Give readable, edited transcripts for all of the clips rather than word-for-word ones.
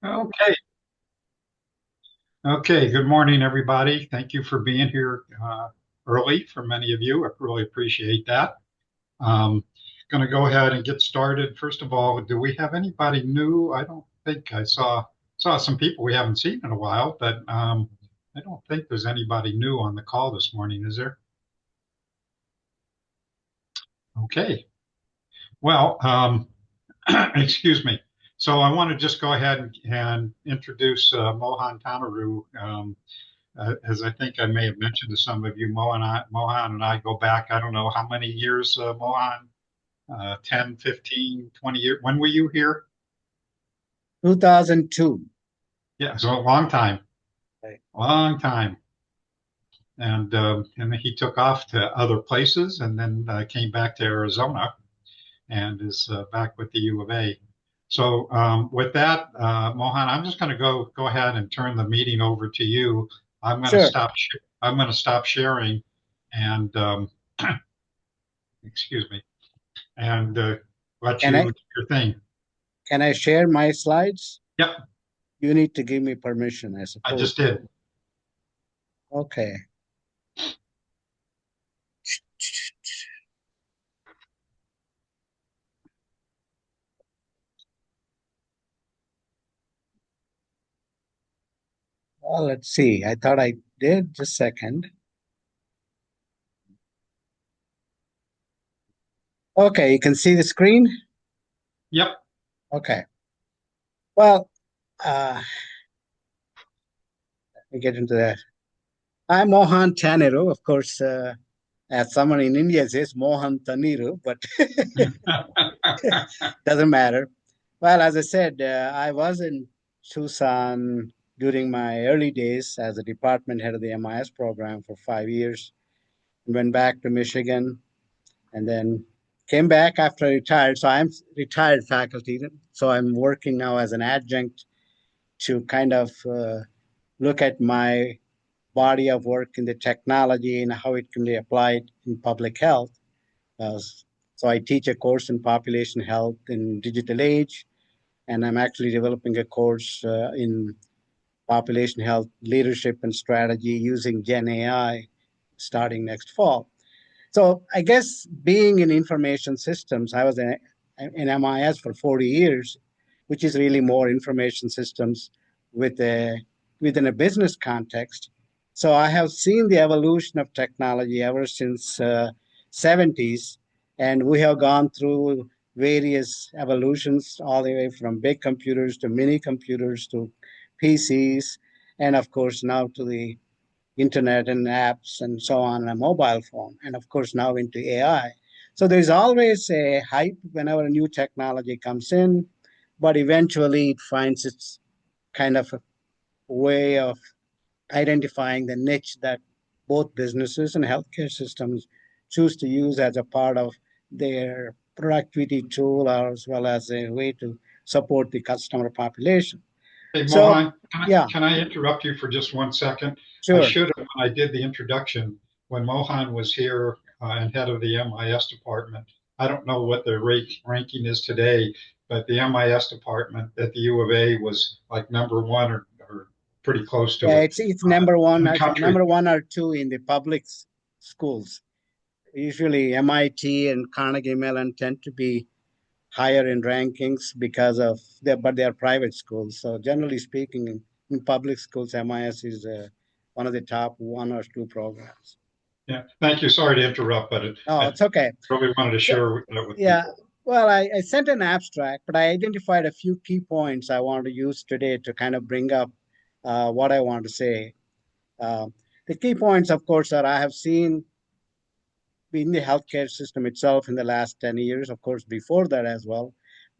Okay. Okay. Good morning, everybody. Thank you for being here early for many of you. I really appreciate that. Um, going to go ahead and get started. First of all, do we have anybody new? I don't think I saw some people we haven't seen in a while, but I don't think there's anybody new on the call this morning, is there? Okay. Well, excuse me. So I want to just go ahead and introduce Mohan Tamaru. As I think I may have mentioned to some of you, Mohan and I go back, I don't know how many years, Mohan, 10, 15, 20 years. When were you here? 2002. Yeah, so a long time, Right. long time. And he took off to other places and then came back to Arizona and is back with the U of A. So with that, Mohan, I'm just going to go ahead and turn the meeting over to you. Sure. I'm going to stop sharing and excuse me, and let Can you I do your thing. can I share my slides? Yep, You need to give me permission, I I suppose. just did. Okay. Well, let's see. I thought I did. Just a second. Okay, you can see the screen. Yep. Okay. Well, let me get into that. I'm Mohan Taniru. Of course, as someone in India says, Mohan Taniru, but doesn't matter. Well, as I said, I was in Tucson during my early days as a department head of the MIS program for 5 years. Went back to Michigan and then came back after I retired. So I'm retired faculty. So I'm working now as an adjunct to kind of look at my body of work in the technology and how it can be applied in public health. Uh, so I teach a course in population health in digital age, and I'm actually developing a course in population health leadership and strategy using Gen AI starting next fall. So I guess being in information systems, I was in MIS for 40 years, which is really more information systems with a within a business context. So I have seen the evolution of technology ever since 70s, and we have gone through various evolutions all the way from big computers to mini computers to PCs, and of course now to the internet and apps and so on, a mobile phone, and of course now into AI. So there's always a hype whenever a new technology comes in, but eventually it finds its kind of a way of identifying the niche that both businesses and healthcare systems choose to use as a part of their productivity tool as well as a way to support the customer population. Hey, So, Mohan, yeah, can I interrupt you for just 1 second? I sure. should have, when I did the introduction, when Mohan was here and head of the MIS department. I don't know what the ranking is today, but the MIS department at the U of A was like number one or pretty close to Yeah, it it's in the country. number one or two in the public schools. Usually MIT and Carnegie Mellon tend to be higher in rankings because of but they are private schools. So generally speaking, in public schools, MIS is one of the top one or two programs. Yeah, thank you. Sorry to interrupt, but No, I it's okay. really wanted to So share that with yeah, people. well, I sent an abstract, but I identified a few key points I want to use today to kind of bring up what I want to say. Uh, the key points, of course, are I have seen in the healthcare system itself in the last 10 years, of course, before that as well.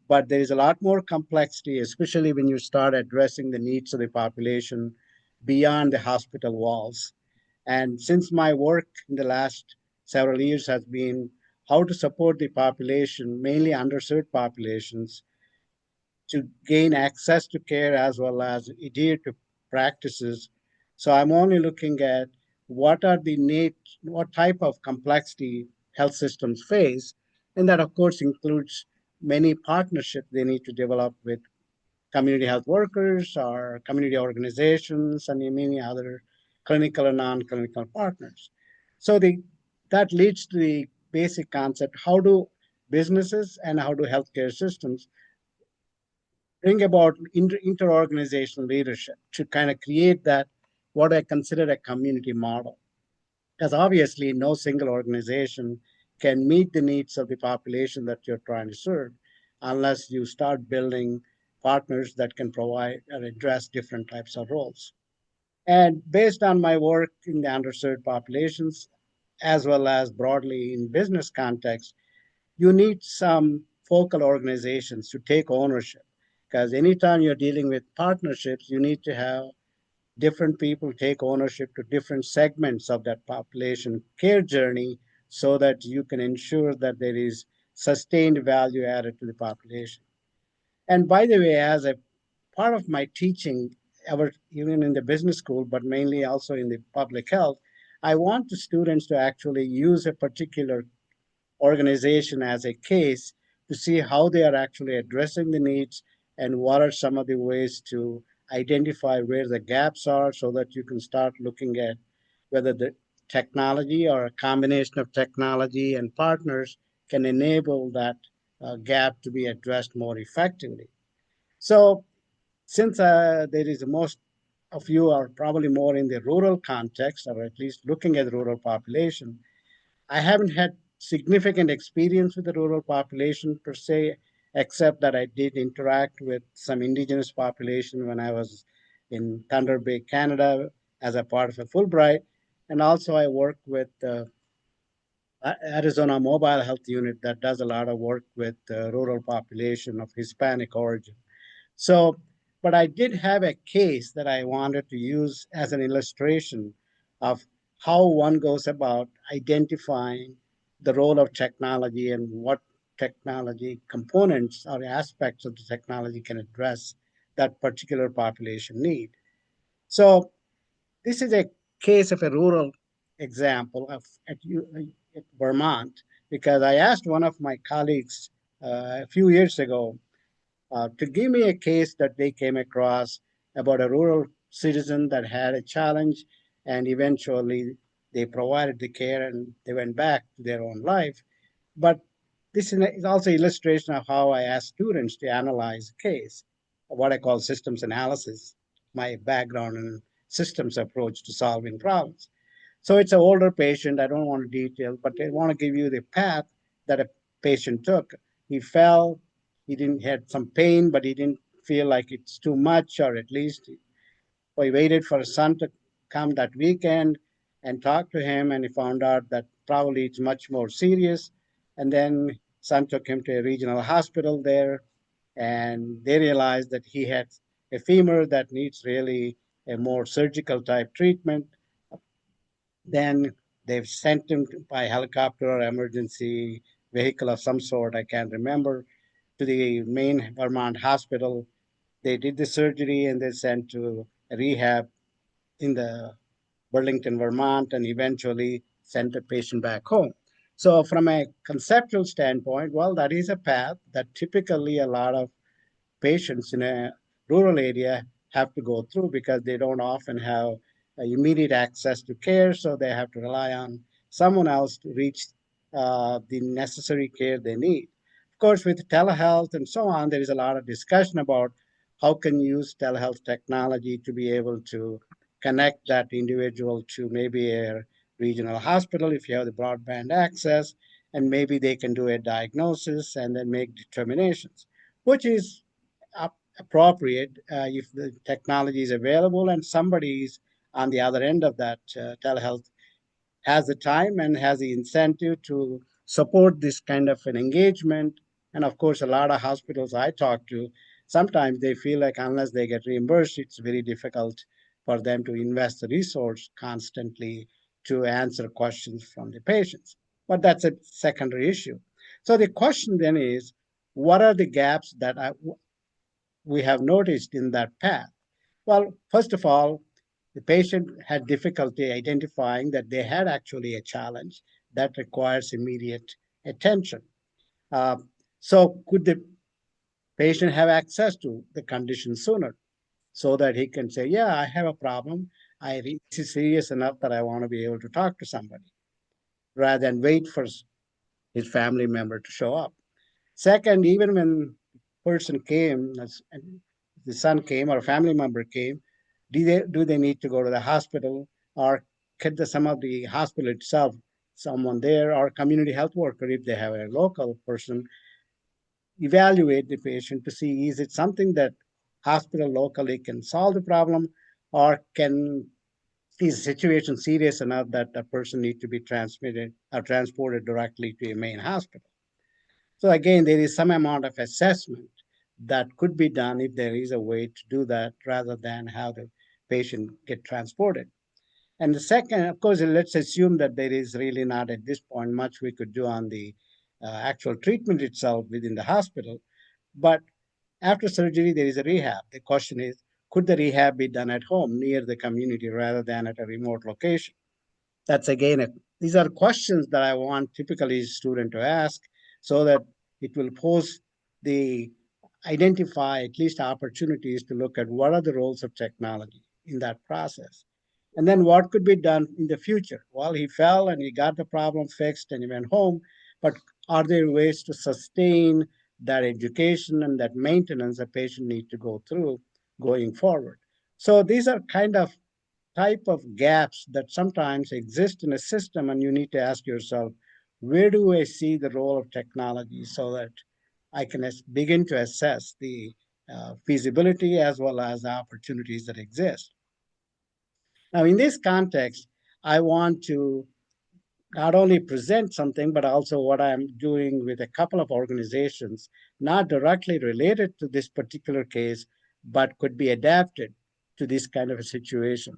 But there is a lot more complexity, especially when you start addressing the needs of the population beyond the hospital walls. And since my work in the last several years has been how to support the population, mainly underserved populations, to gain access to care as well as adhere to practices. So I'm only looking at what type of complexity health systems face, and that of course includes many partnerships they need to develop with community health workers or community organizations and many other clinical and non-clinical partners. So that leads to the basic concept: how do businesses and how do healthcare systems bring about interorganizational leadership to kind of create that what I consider a community model? Because obviously, no single organization can meet the needs of the population that you're trying to serve unless you start building partners that can provide and address different types of roles. And based on my work in the underserved populations, as well as broadly in business context, you need some focal organizations to take ownership. Because anytime you're dealing with partnerships, you need to have different people take ownership to different segments of that population care journey so that you can ensure that there is sustained value added to the population. And by the way, as a part of my teaching, even in the business school, but mainly also in the public health, I want the students to actually use a particular organization as a case to see how they are actually addressing the needs and what are some of the ways to identify where the gaps are so that you can start looking at whether the technology or a combination of technology and partners can enable that gap to be addressed more effectively. So, since there is most of you are probably more in the rural context, or at least looking at the rural population, I haven't had significant experience with the rural population per se, except that I did interact with some indigenous population when I was in Thunder Bay, Canada, as a part of a Fulbright. And also, I work with Arizona Mobile Health Unit that does a lot of work with the rural population of Hispanic origin. So, but I did have a case that I wanted to use as an illustration of how one goes about identifying the role of technology and what technology components or aspects of the technology can address that particular population need. So, this is a case of a rural example at Vermont, because I asked one of my colleagues a few years ago to give me a case that they came across about a rural citizen that had a challenge, and eventually they provided the care and they went back to their own life. But this is also illustration of how I ask students to analyze a case, what I call systems analysis, my background in systems approach to solving problems. So it's an older patient. I don't want to detail, but I want to give you the path that a patient took. He fell. He didn't had some pain, but he didn't feel like it's too much, or at least we waited for his son to come that weekend and talk to him, and he found out that probably it's much more serious. And then son took him to a regional hospital there, and they realized that he had a femur that needs really a more surgical type treatment. Then they've sent him by helicopter or emergency vehicle of some sort, I can't remember, to the main Vermont hospital. They did the surgery and they sent to a rehab in the Burlington, Vermont, and eventually sent the patient back home. So, from a conceptual standpoint, well, that is a path that typically a lot of patients in a rural area have to go through because they don't often have immediate access to care, so they have to rely on someone else to reach the necessary care they need. Of course, with telehealth and so on, there is a lot of discussion about how can you use telehealth technology to be able to connect that individual to maybe a regional hospital if you have the broadband access, and maybe they can do a diagnosis and then make determinations, which is appropriate if the technology is available and somebody is on the other end of that telehealth has the time and has the incentive to support this kind of an engagement. And of course, a lot of hospitals I talk to, sometimes they feel like unless they get reimbursed, it's very difficult for them to invest the resource constantly to answer questions from the patients. But that's a secondary issue. So the question then is, what are the gaps that we have noticed in that path? Well, first of all, the patient had difficulty identifying that they had actually a challenge that requires immediate attention. Uh, so, could the patient have access to the condition sooner so that he can say, yeah, I have a problem. This is serious enough that I want to be able to talk to somebody rather than wait for his family member to show up. Second, even when person came, the son came or a family member came, do they need to go to the hospital, or could some of the hospital itself, someone there or community health worker, if they have a local person, evaluate the patient to see is it something that hospital locally can solve the problem, or can is the situation serious enough that the person need to be transmitted or transported directly to a main hospital. So again, there is some amount of assessment that could be done if there is a way to do that rather than have the patient get transported. And the second, of course, let's assume that there is really not at this point much we could do on the actual treatment itself within the hospital. But after surgery, there is a rehab. The question is, could the rehab be done at home near the community rather than at a remote location? That's again, these are questions that I want typically student to ask so that it will pose the identify at least opportunities to look at what are the roles of technology in that process. And then what could be done in the future? Well, he fell and he got the problem fixed and he went home, but are there ways to sustain that education and that maintenance a patient need to go through going forward? So these are kind of type of gaps that sometimes exist in a system, and you need to ask yourself, where do I see the role of technology so that I can begin to assess the feasibility as well as the opportunities that exist. Now, in this context, I want to not only present something, but also what I'm doing with a couple of organizations, not directly related to this particular case, but could be adapted to this kind of a situation.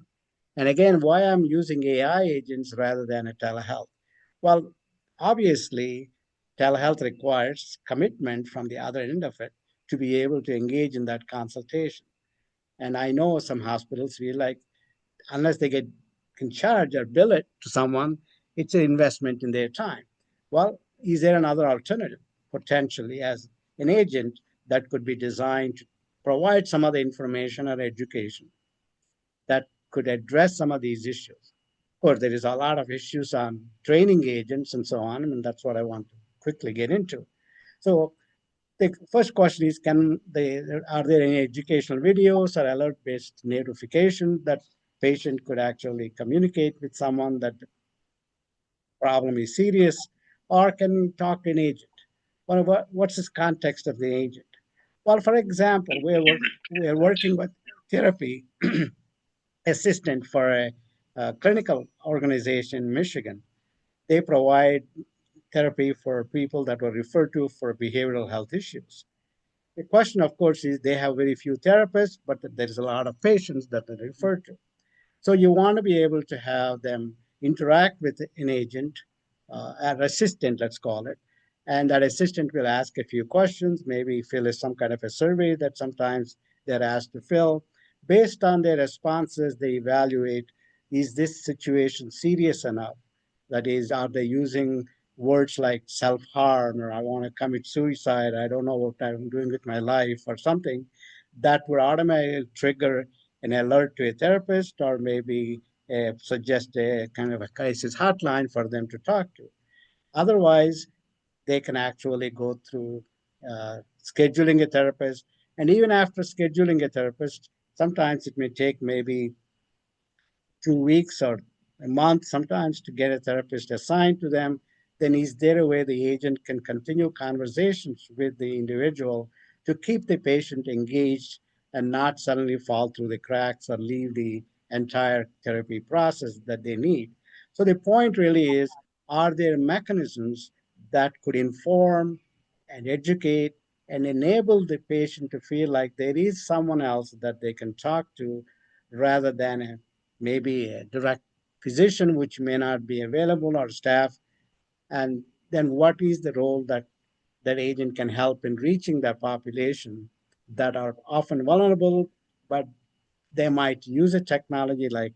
And again, why I'm using AI agents rather than a telehealth. Well, obviously, telehealth requires commitment from the other end of it to be able to engage in that consultation. And I know some hospitals feel like unless they get can charge or bill it to someone, it's an investment in their time. Well, is there another alternative potentially as an agent that could be designed to provide some of the information or education that could address some of these issues? Of course, there is a lot of issues on training agents and so on, and that's what I want to quickly get into. So the first question is, are there any educational videos or alert-based notification that patient could actually communicate with someone that the problem is serious, or can you talk to an agent? What's the context of the agent? Well, for example, we're working with therapy assistant for a clinical organization in Michigan. They provide therapy for people that were referred to for behavioral health issues. The question, of course, is they have very few therapists, but there is a lot of patients that they refer to. So you want to be able to have them interact with an agent, an assistant, let's call it, and that assistant will ask a few questions, maybe fill some kind of a survey that sometimes they're asked to fill. Based on their responses, they evaluate, is this situation serious enough? That is, are they using words like self-harm or I want to commit suicide, I don't know what I'm doing with my life or something that would automatically trigger an alert to a therapist or maybe suggest a kind of a crisis hotline for them to talk to. Otherwise, they can actually go through scheduling a therapist. And even after scheduling a therapist, sometimes it may take maybe 2 weeks or a month sometimes to get a therapist assigned to them. Then is there a way the agent can continue conversations with the individual to keep the patient engaged and not suddenly fall through the cracks or leave the entire therapy process that they need? So the point really is, are there mechanisms that could inform and educate and enable the patient to feel like there is someone else that they can talk to rather than maybe a direct physician, which may not be available, or staff? And then what is the role that that agent can help in reaching that population that are often vulnerable, but they might use a technology like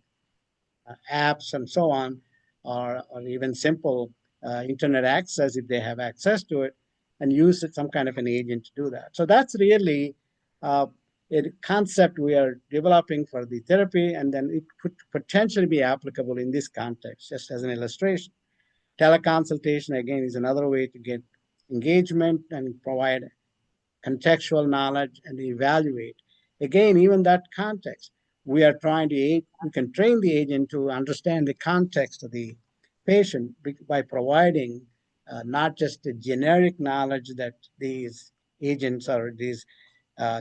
apps and so on, or even simple internet access if they have access to it, and use some kind of an agent to do that. So that's really uh, a concept we are developing for the therapy, and then it could potentially be applicable in this context, just as an illustration. Teleconsultation, again, is another way to get engagement and provide contextual knowledge and evaluate. Again, even that context, we are trying to, we can train the agent to understand the context of the patient by providing not just the generic knowledge that these agents or these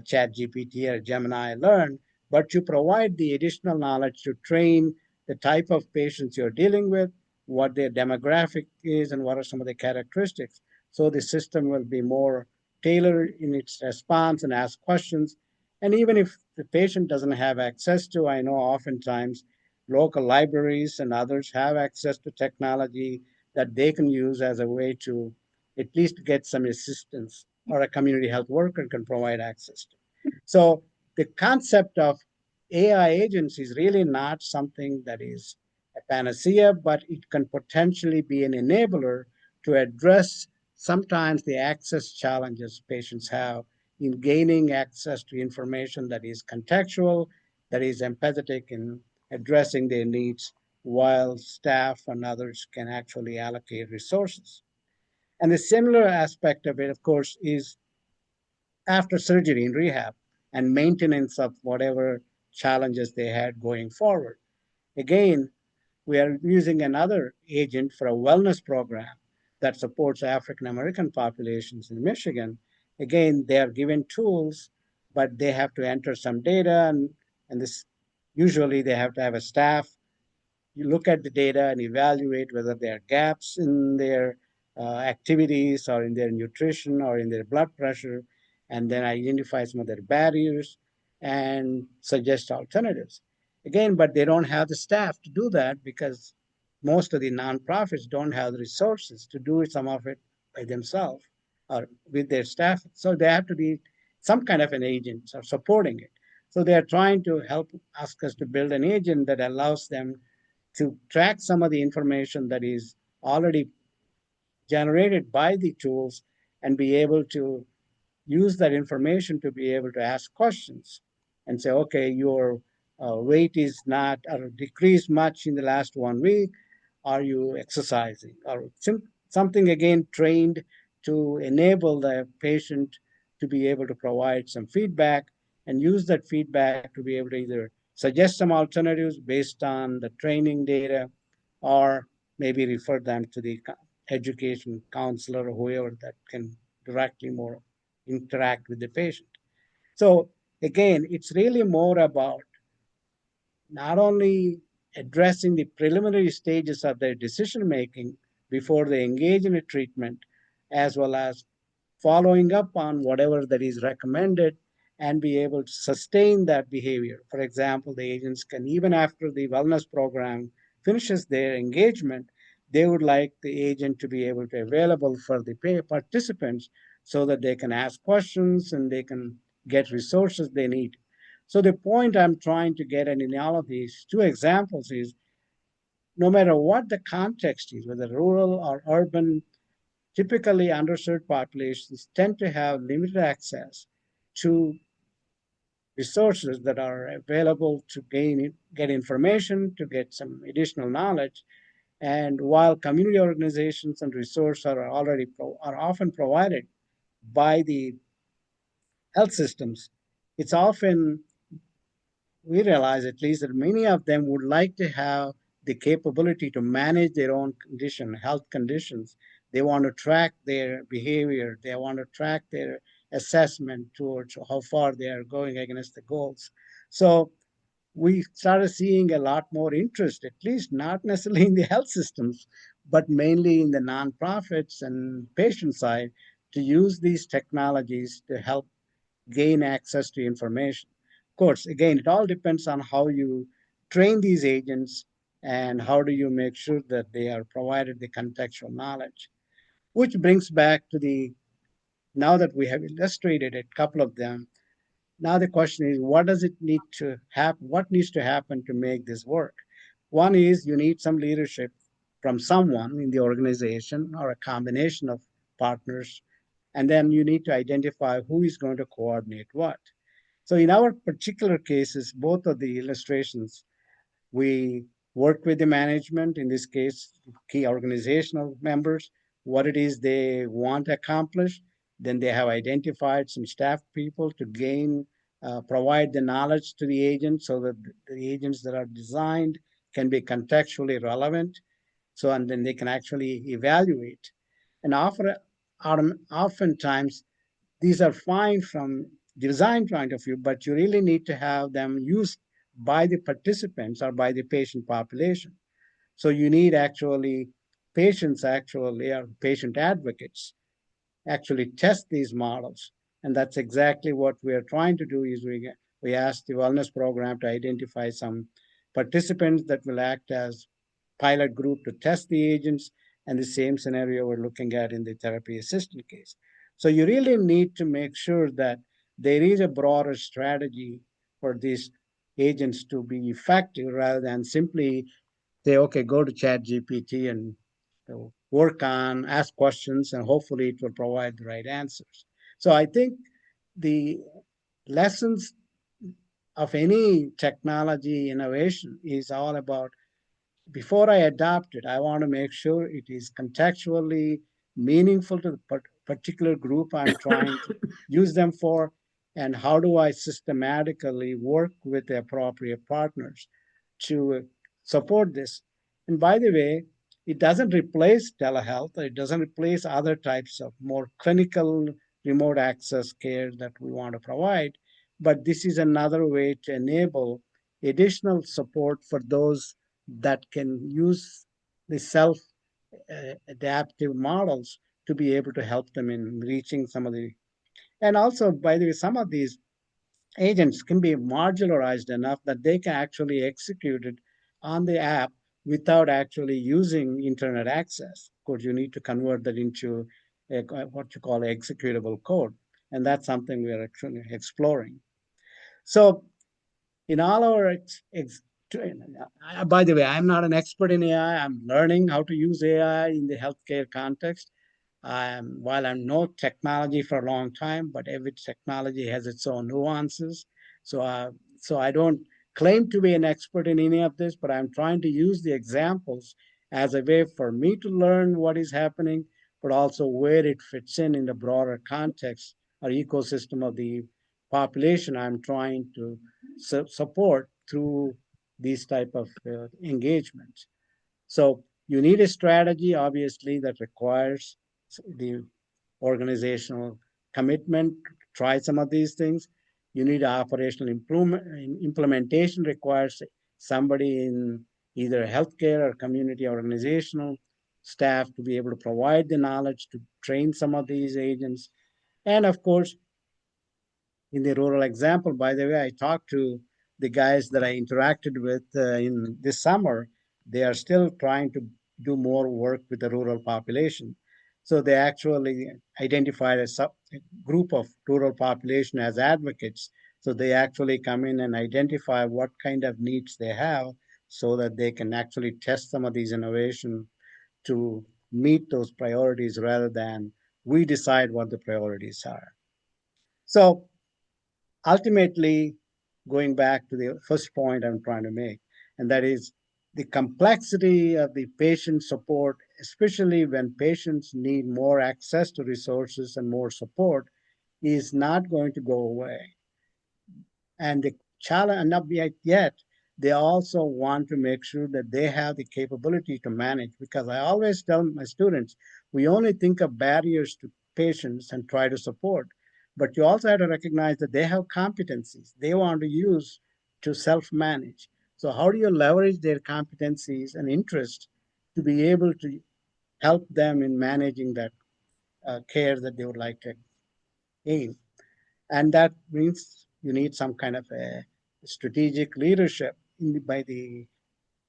Chat GPT or Gemini learn, but you provide the additional knowledge to train the type of patients you're dealing with, what their demographic is, and what are some of the characteristics. So the system will be more tailored in its response and ask questions. And even if the patient doesn't have access to, I know oftentimes local libraries and others have access to technology that they can use as a way to at least get some assistance, or a community health worker can provide access to. So the concept of AI agents is really not something that is a panacea, but it can potentially be an enabler to address sometimes the access challenges patients have in gaining access to information that is contextual, that is empathetic in addressing their needs, while staff and others can actually allocate resources. And the similar aspect of it, of course, is after surgery in rehab and maintenance of whatever challenges they had going forward. Again, we are using another agent for a wellness program that supports African American populations in Michigan. Again, they are given tools, but they have to enter some data, and this usually they have to have a staff. You look at the data and evaluate whether there are gaps in their activities or in their nutrition or in their blood pressure, and then identify some of their barriers and suggest alternatives. Again, but they don't have the staff to do that because most of the nonprofits don't have the resources to do some of it by themselves or with their staff. So they have to be some kind of an agent or supporting it. So they are trying to help ask us to build an agent that allows them to track some of the information that is already generated by the tools and be able to use that information to be able to ask questions and say, okay, your weight is not or decreased much in the last 1 week. Are you exercising? Or something again trained to enable the patient to be able to provide some feedback and use that feedback to be able to either suggest some alternatives based on the training data or maybe refer them to the education counselor or whoever that can directly more interact with the patient. So again, it's really more about not only addressing the preliminary stages of their decision making before they engage in a treatment, as well as following up on whatever that is recommended and be able to sustain that behavior. For example, the agents can, even after the wellness program finishes their engagement, they would like the agent to be able to available for the participants so that they can ask questions and they can get resources they need. So the point I'm trying to get in all of these two examples is no matter what the context is, whether rural or urban, typically underserved populations tend to have limited access to resources that are available to get information, to get some additional knowledge. And while community organizations and resources are often provided by the health systems, it's often we realize at least that many of them would like to have the capability to manage their own health conditions. They want to track their behavior. They want to track their assessment towards how far they are going against the goals. So we started seeing a lot more interest, at least not necessarily in the health systems, but mainly in the nonprofits and patient side to use these technologies to help gain access to information. Of course, again, it all depends on how you train these agents and how do you make sure that they are provided the contextual knowledge, which brings back to the now that we have illustrated a couple of them. Now the question is, what does it need to happen? What needs to happen to make this work? One is you need some leadership from someone in the organization or a combination of partners And then you need to identify who is going to coordinate what. So in our particular cases, both of the illustrations, we work with the management, in this case, key organizational members, what it is they want to accomplish. Then they have identified some staff people to provide the knowledge to the agents so that the agents that are designed can be contextually relevant. So, and then they can actually evaluate. And oftentimes, these are fine from design point of view, but you really need to have them used by the participants or by the patient population. So you need actually patients actually are patient advocates actually test these models. And that's exactly what we are trying to do is we ask the wellness program to identify some participants that will act as pilot group to test the agents, and the same scenario we're looking at in the therapy assistant case. So you really need to make sure that there is a broader strategy for these agents to be effective rather than simply say, okay, go to Chat GPT and work on, ask questions, and hopefully it will provide the right answers. So I think the lessons of any technology innovation is all about before I adopt it, I want to make sure it is contextually meaningful to the particular group I'm trying to use them for, and how do I systematically work with the appropriate partners to support this. And by the way, it doesn't replace telehealth, it doesn't replace other types of more clinical remote access care that we want to provide, but this is another way to enable additional support for those that can use the self adaptive models to be able to help them in reaching some of the. And also, by the way, some of these agents can be modularized enough that they can actually execute it on the app without actually using internet access. Of course, you need to convert that into what you call executable code. And that's something we are actually exploring. So in all our by the way, I'm not an expert in AI. I'm learning how to use AI in the healthcare context. While I'm no technology for a long time, but every technology has its own nuances. So, so I don't claim to be an expert in any of this, but I'm trying to use the examples as a way for me to learn what is happening, but also where it fits in the broader context or ecosystem of the population I'm trying to support through these type of engagements. So you need a strategy, obviously, that requires the organizational commitment. Try some of these things. You need operational implementation requires somebody in either healthcare or community organizational staff to be able to provide the knowledge to train some of these agents. And of course, in the rural example, by the way, I talked to the guys that I interacted with in this summer. They are still trying to do more work with the rural population. So they actually identified a group of rural population as advocates. So they actually come in and identify what kind of needs they have so that they can actually test some of these innovation to meet those priorities rather than we decide what the priorities are. So ultimately, going back to the first point I'm trying to make, and that is the complexity of the patient support, especially when patients need more access to resources and more support, is not going to go away. And the challenge, not yet, they also want to make sure that they have the capability to manage. Because I always tell my students, we only think of barriers to patients and try to support, but you also have to recognize that they have competencies they want to use to self-manage. So how do you leverage their competencies and interests to be able to help them in managing that care that they would like to aim? And that means you need some kind of a strategic leadership by the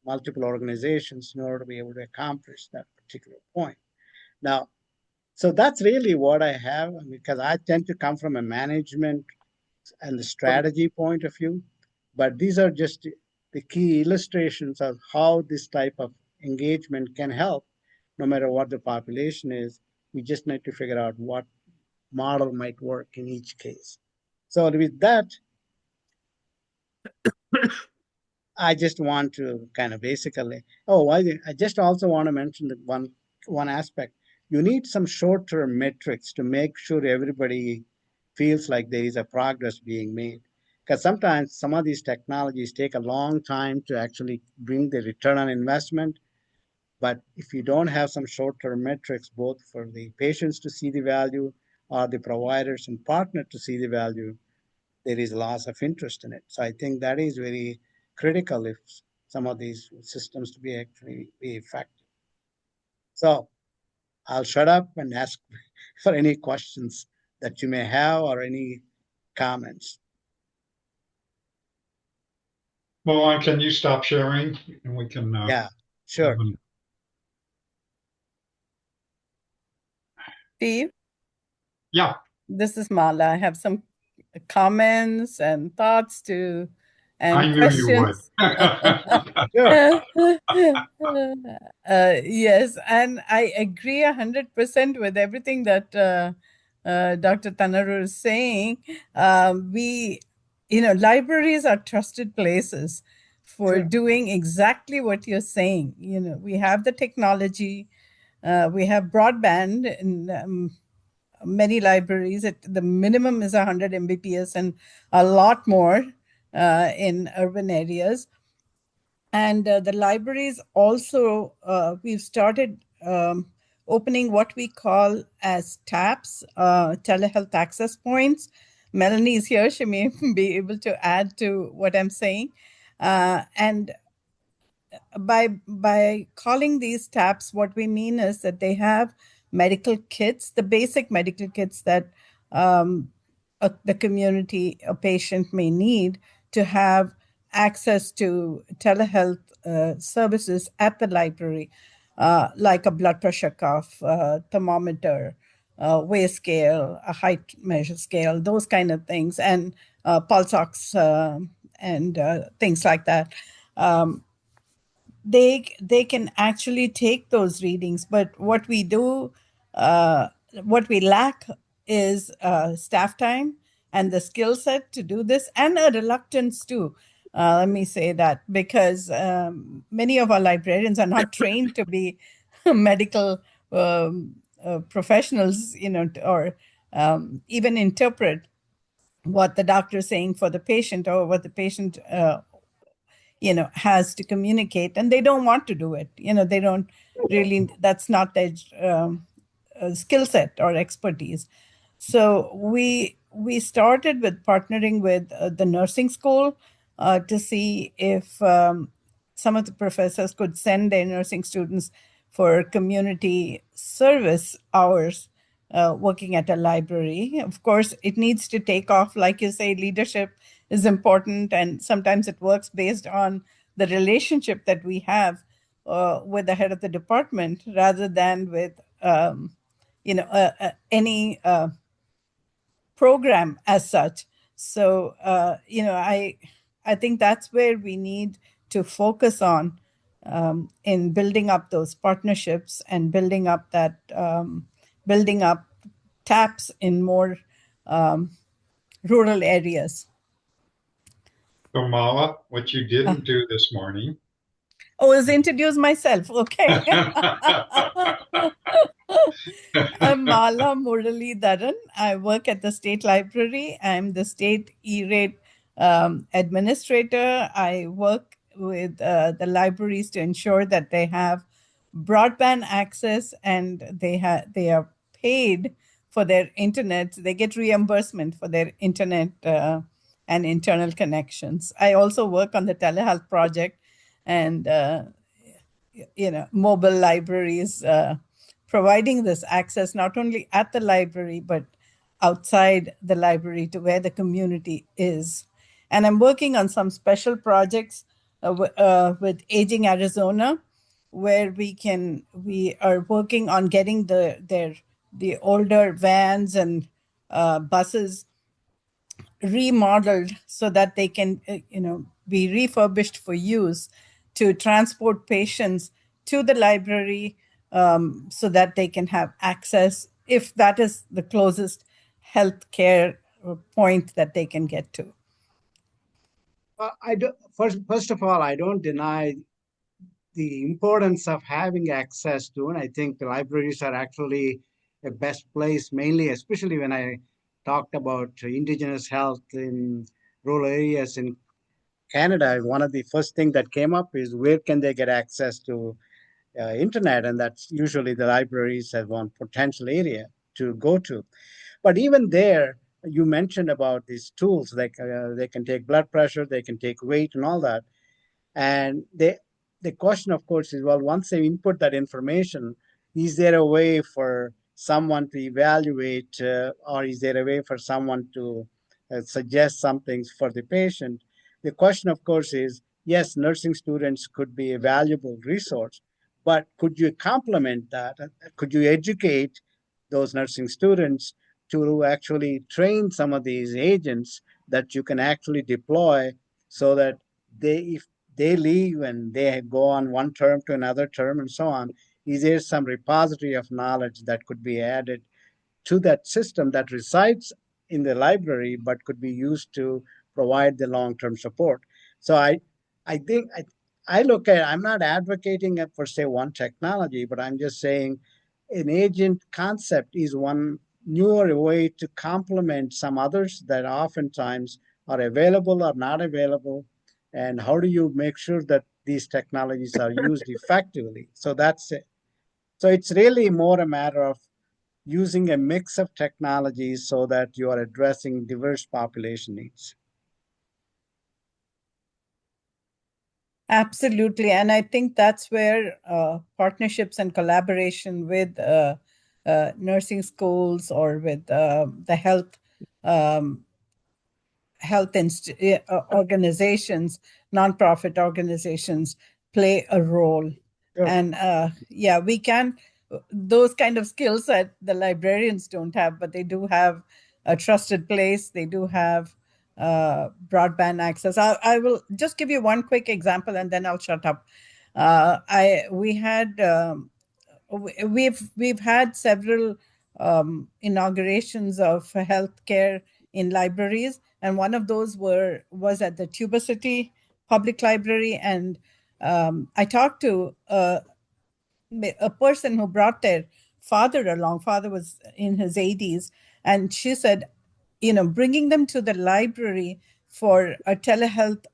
multiple organizations in order to be able to accomplish that particular point. Now, so that's really what I have because I tend to come from a management and the strategy point of view, but these are just the key illustrations of how this type of engagement can help no matter what the population is. We just need to figure out what model might work in each case. So with that, I just want to kind of basically, I just also want to mention that one aspect. You need some short-term metrics to make sure everybody feels like there is a progress being made. Because sometimes some of these technologies take a long time to actually bring the return on investment. But if you don't have some short-term metrics, both for the patients to see the value or the providers and partner to see the value, there is loss of interest in it. So I think that is very critical if some of these systems to be actually be effective. So I'll shut up and ask for any questions that you may have or any comments. Well, can you stop sharing and we can Yeah, have sure. an, Steve, yeah, this is Mala. I have some comments and thoughts to I and knew you would. questions. Sure. Yes, and I agree 100% with everything that Dr. Tanaru is saying. Libraries are trusted places for Sure. doing exactly what you're saying. We have the technology, we have broadband in many libraries. The minimum is 100 Mbps and a lot more in urban areas. And the libraries also, we've started opening what we call as TAPs, telehealth access points. Melanie is here. She may be able to add to what I'm saying. And by calling these TAPs, what we mean is that they have medical kits, the basic medical kits that the community, a patient may need to have access to telehealth services at the library, like a blood pressure cuff, thermometer, weigh scale, a height measure scale, those kind of things, and pulse ox and things like that. They can actually take those readings, but uh, what we lack is staff time and the skill set to do this, and a reluctance too. Let me say that, because many of our librarians are not trained to be medical professionals, or even interpret what the doctor is saying for the patient, or what the patient has to communicate, and they don't want to do it. They don't really, that's not their skill set or expertise. So we started with partnering with the nursing school to see if some of the professors could send their nursing students for community service hours working at a library. Of course, it needs to take off. Like you say, leadership is important, and sometimes it works based on the relationship that we have with the head of the department, rather than with any program as such. So I think that's where we need to focus on, in building up those partnerships and building up taps in more rural areas. So Mala, what you Uh, didn't do this morning. oh, is introduce myself. Okay. I'm Mala Muralidharan. I work at the State Library. I'm the State E-rate administrator. I work with the libraries to ensure that they have broadband access, and they are paid for their internet. They get reimbursement for their internet and internal connections. I also work on the telehealth project, and mobile libraries, providing this access not only at the library but outside the library to where the community is. And I'm working on some special projects with Aging Arizona, where we are working on getting the older vans and buses remodeled so that they can be refurbished for use to transport patients to the library, so that they can have access, if that is the closest healthcare point that they can get to. I do, first of all, I don't deny the importance of having access to, and I think the libraries are actually a best place, mainly, especially when I talked about indigenous health in rural areas in Canada. One of the first things that came up is where can they get access to internet, and that's usually the libraries as one potential area to go to. But even there, you mentioned about these tools, like they can take blood pressure, they can take weight, and all that. And the question, of course, is, well, once they input that information, is there a way for someone to evaluate, or is there a way for someone to suggest some things for the patient? The question, of course, is, yes, nursing students could be a valuable resource, but could you complement that? Could you educate those nursing students to actually train some of these agents that you can actually deploy so that if they leave and they go on one term to another term and so on, is there some repository of knowledge that could be added to that system that resides in the library but could be used to provide the long-term support? So I think I look at, I'm not advocating for say one technology, but I'm just saying an agent concept is one newer way to complement some others that oftentimes are available or not available. And how do you make sure that these technologies are used effectively? So that's it. So it's really more a matter of using a mix of technologies so that you are addressing diverse population needs. Absolutely. And I think that's where partnerships and collaboration with nursing schools or with the um, organizations, nonprofit organizations play a role. Sure. And yeah, we can, those kind of skills that the librarians don't have, but they do have a trusted place. They do have broadband access. I will just give you one quick example and then I'll shut up. We had we've had several inaugurations of healthcare in libraries, and one of those was at the Tuba City Public Library. And I talked to a person who brought their father along. Father was in his 80s, and she said, bringing them to the library for a telehealth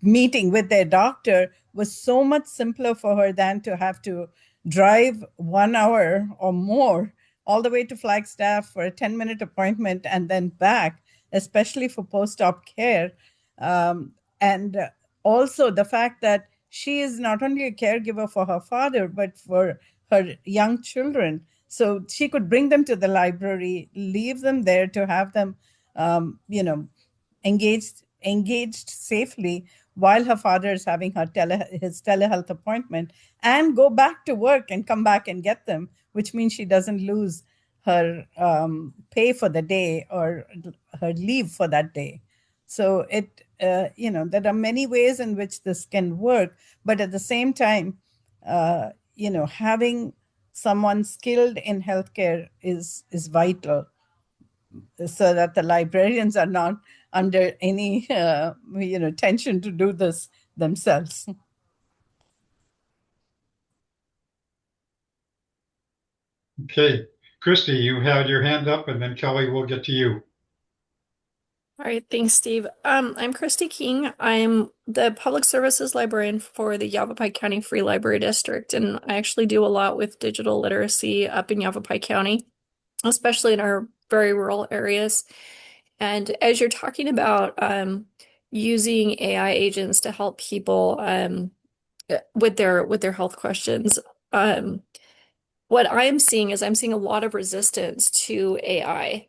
meeting with their doctor was so much simpler for her than to have to drive 1 hour or more all the way to Flagstaff for a 10-minute appointment and then back, especially for post-op care. And also the fact that she is not only a caregiver for her father, but for her young children. So she could bring them to the library, leave them there to have them, engaged safely while her father is having his telehealth appointment, and go back to work and come back and get them, which means she doesn't lose her pay for the day or her leave for that day. So there are many ways in which this can work, but at the same time, having someone skilled in healthcare is vital, so that the librarians are not under any tension to do this themselves. Okay, Christy, you had your hand up, and then Kelly will get to you. All right, thanks, Steve. I'm Christy King. I'm the public services librarian for the Yavapai County Free Library District, and I actually do a lot with digital literacy up in Yavapai County, especially in our very rural areas. And as you're talking about using AI agents to help people with their health questions, what I'm seeing is I'm seeing a lot of resistance to AI.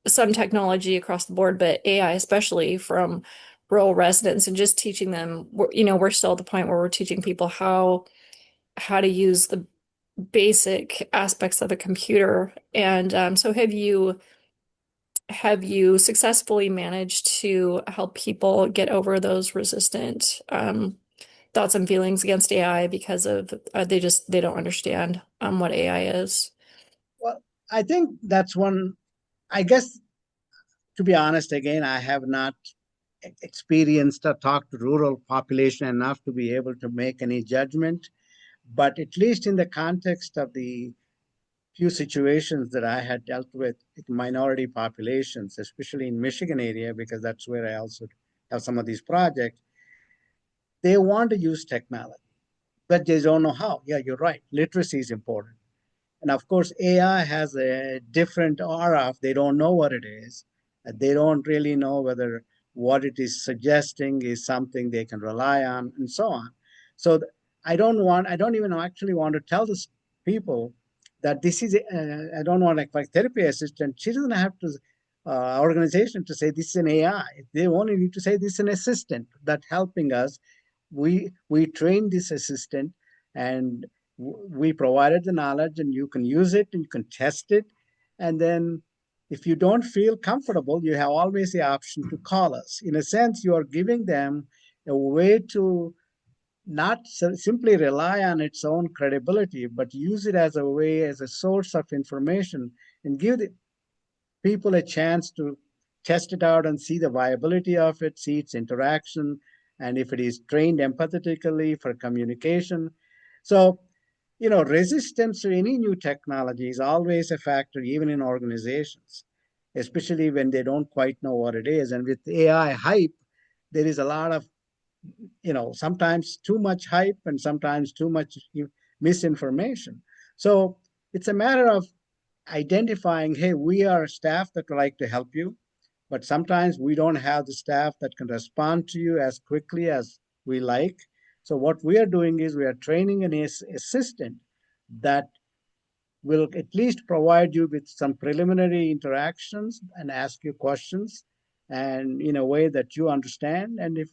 Some technology across the board, but AI especially from rural residents, and just teaching them. We're still at the point where we're teaching people how to use the basic aspects of a computer. And so have you successfully managed to help people get over those resistant thoughts and feelings against AI because of they don't understand what AI is? Well, I think that's one, I guess, to be honest, again, I have not experienced or talked to rural population enough to be able to make any judgment. But at least in the context of the few situations that I had dealt with minority populations, especially in Michigan area, because that's where I also have some of these projects, they want to use technology, but they don't know how. Yeah, you're right. Literacy is important. And of course, AI has a different aura. They don't know what it is. They don't really know whether what it is suggesting is something they can rely on, and so on. So I don't even actually want to tell this people that this is, I don't want like therapy assistant. She doesn't have to, organization to say this is an AI. They only need to say this is an assistant that helping us. We train this assistant and we provided the knowledge and you can use it and you can test it. And then if you don't feel comfortable, you have always the option to call us. In a sense, you are giving them a way to not simply rely on its own credibility, but use it as a way, as a source of information, and give the people a chance to test it out and see the viability of it, see its interaction, and if it is trained empathetically for communication. So, resistance to any new technology is always a factor, even in organizations, especially when they don't quite know what it is. And with AI hype, there is a lot of, sometimes too much hype and sometimes too much misinformation. So it's a matter of identifying, hey, we are a staff that would like to help you, but sometimes we don't have the staff that can respond to you as quickly as we like. So what we are doing is we are training an assistant that will at least provide you with some preliminary interactions and ask you questions and in a way that you understand. And if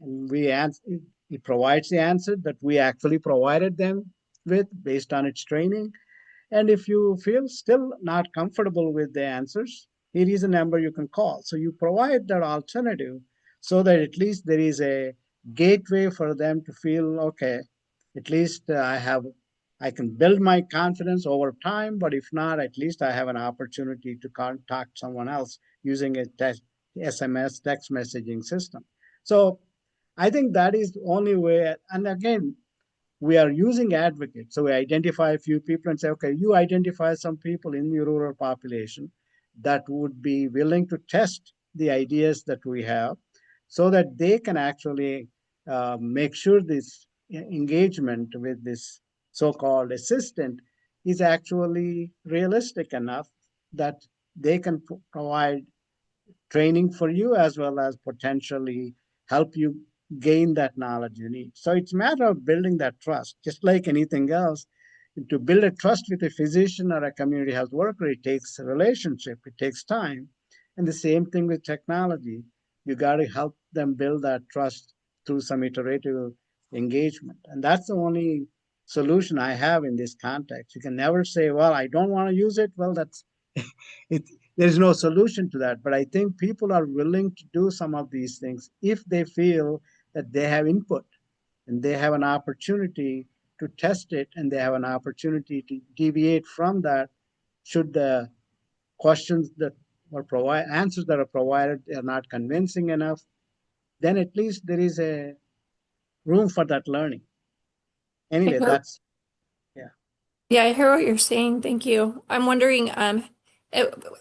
and we answer, it provides the answer that we actually provided them with based on its training. And if you feel still not comfortable with the answers, here is a number you can call. So you provide that alternative so that at least there is a gateway for them to feel, okay, at least I can build my confidence over time, but if not, at least I have an opportunity to contact someone else using a SMS text messaging system. So I think that is the only way. And again, we are using advocates. So we identify a few people and say, okay, you identify some people in the rural population that would be willing to test the ideas that we have so that they can actually make sure this engagement with this so-called assistant is actually realistic enough that they can provide training for you as well as potentially help you gain that knowledge you need. So it's a matter of building that trust, just like anything else. To build a trust with a physician or a community health worker, it takes a relationship, it takes time. And the same thing with technology. You got to help them build that trust through some iterative engagement. And that's the only solution I have in this context. You can never say, well, I don't want to use it. Well, that's it, there's no solution to that. But I think people are willing to do some of these things if they feel that they have input and they have an opportunity to test it and they have an opportunity to deviate from that should the questions that were provided, answers that are provided are not convincing enough, then at least there is a room for that learning. I Anyway, hear, that's, yeah. yeah, I hear what you're saying. Thank you. I'm wondering,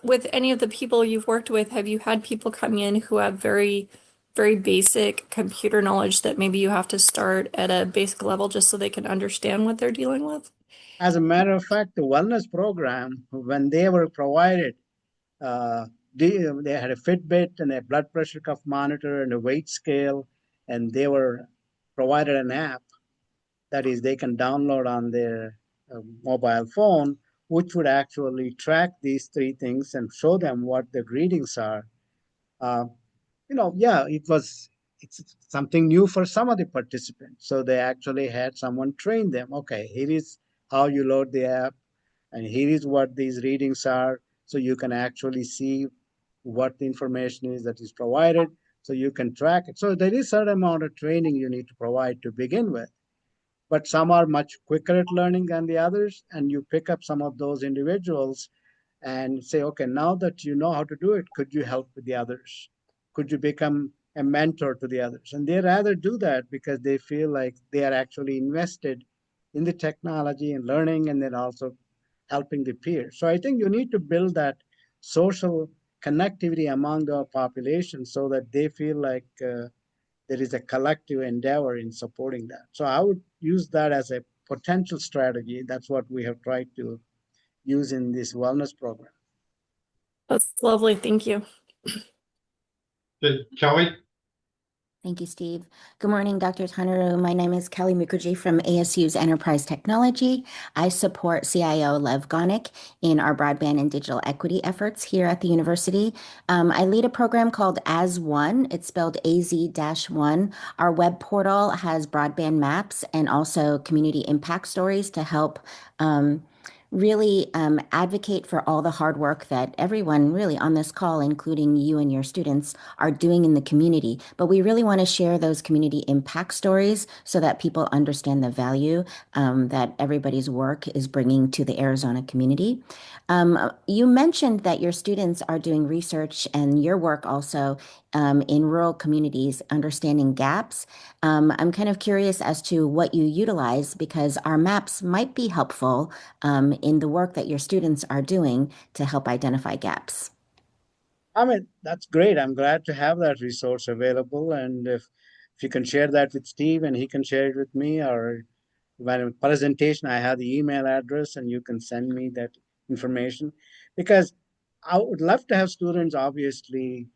with any of the people you've worked with, have you had people come in who have very, very basic computer knowledge that maybe you have to start at a basic level just so they can understand what they're dealing with? As a matter of fact, the wellness program, when they were provided, uh, they had a Fitbit and a blood pressure cuff monitor and a weight scale, and they were provided an app that is they can download on their mobile phone, which would actually track these three things and show them what the readings are. Uh, yeah, it's something new for some of the participants. So they actually had someone train them. Okay, here is how you load the app, and here is what these readings are. So you can actually see what the information is that is provided. So you can track it. So there is a certain amount of training you need to provide to begin with. but some are much quicker at learning than the others. And you pick up some of those individuals and say, okay, now that you know how to do it, could you help with the others? Could you become a mentor to the others? And they rather do that because they feel like they are actually invested in the technology and learning and then also helping the peers. So I think you need to build that social connectivity among the population so that they feel like there is a collective endeavor in supporting that. So I would use that as a potential strategy. That's what we have tried to use in this wellness program. That's lovely. Thank you. Okay, Kelly? Thank you, Steve. Good morning, Dr. Tanaru. My name is Kelly Mukherjee from ASU's Enterprise Technology. I support CIO Lev Gonick in our broadband and digital equity efforts here at the university. I lead a program called AZ1. It's spelled AZ-1. Our web portal has broadband maps and also community impact stories to help really advocate for all the hard work that everyone really on this call, including you and your students, are doing in the community. But we really want to share those community impact stories so that people understand the value that everybody's work is bringing to the Arizona community. You mentioned that your students are doing research and your work also in rural communities, understanding gaps. I'm kind of curious as to what you utilize because our maps might be helpful in the work that your students are doing to help identify gaps. I mean, that's great. I'm glad to have that resource available. And if you can share that with Steve and he can share it with me, or when a presentation, I have the email address and you can send me that information. Because I would love to have students obviously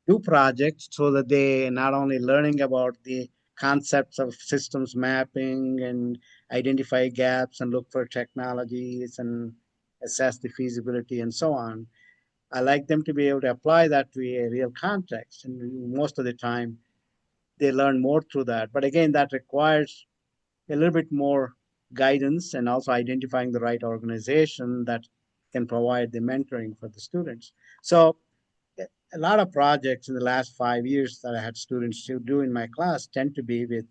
do projects so that they not only learning about the concepts of systems mapping and identify gaps and look for technologies and assess the feasibility and so on. I like them to be able to apply that to a real context. And most of the time, they learn more through that. But again, that requires a little bit more guidance and also identifying the right organization that can provide the mentoring for the students. So a lot of projects in the last 5 years that I had students to do in my class tend to be with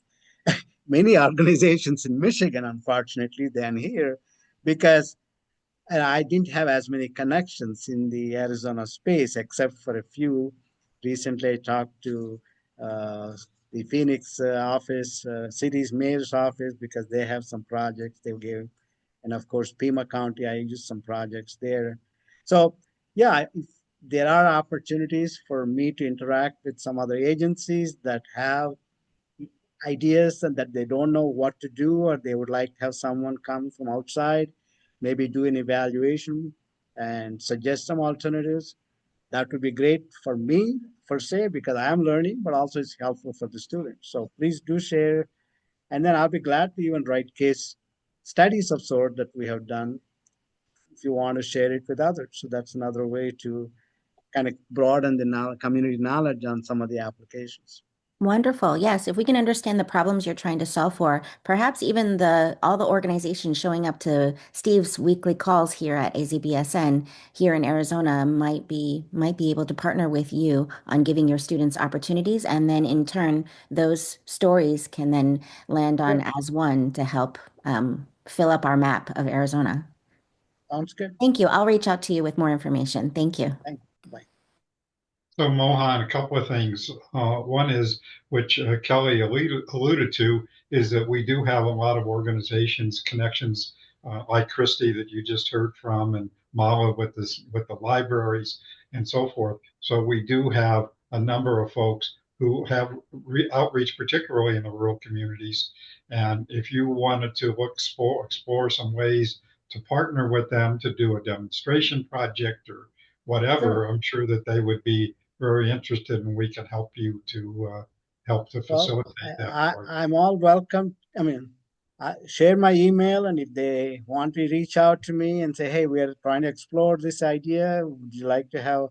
many organizations in Michigan, unfortunately, than here, because and I didn't have as many connections in the Arizona space, except for a few. Recently, I talked to the Phoenix office, city's mayor's office, because they have some projects they gave. And of course, Pima County, I used some projects there. So, yeah, if there are opportunities for me to interact with some other agencies that have ideas and that they don't know what to do, or they would like to have someone come from outside, maybe do an evaluation and suggest some alternatives. That would be great for me, per se, because I am learning, but also it's helpful for the students. So please do share. And then I'll be glad to even write case studies of sort that we have done if you want to share it with others. So that's another way to kind of broaden the community knowledge on some of the applications. Wonderful. Yes, if we can understand the problems you're trying to solve for, perhaps even the all the organizations showing up to Steve's weekly calls here at AZBSN here in Arizona might be able to partner with you on giving your students opportunities, and then in turn, those stories can then land on Sure. as one to help fill up our map of Arizona. Sounds good. Thank you. I'll reach out to you with more information. Thank you. Thank you. Bye. So Mohan, a couple of things. One is, which Kelly alluded to, is that we do have a lot of organizations, connections like Christy that you just heard from, and Mala with the libraries and so forth. So we do have a number of folks who have outreach, particularly in the rural communities. And if you wanted to explore some ways to partner with them to do a demonstration project or whatever, Sure. I'm sure that they would be very interested and we can help you to help to Well, facilitate that for I'm all welcome. I mean, share my email, and if they want to reach out to me and say, "Hey, we are trying to explore this idea. Would you like to have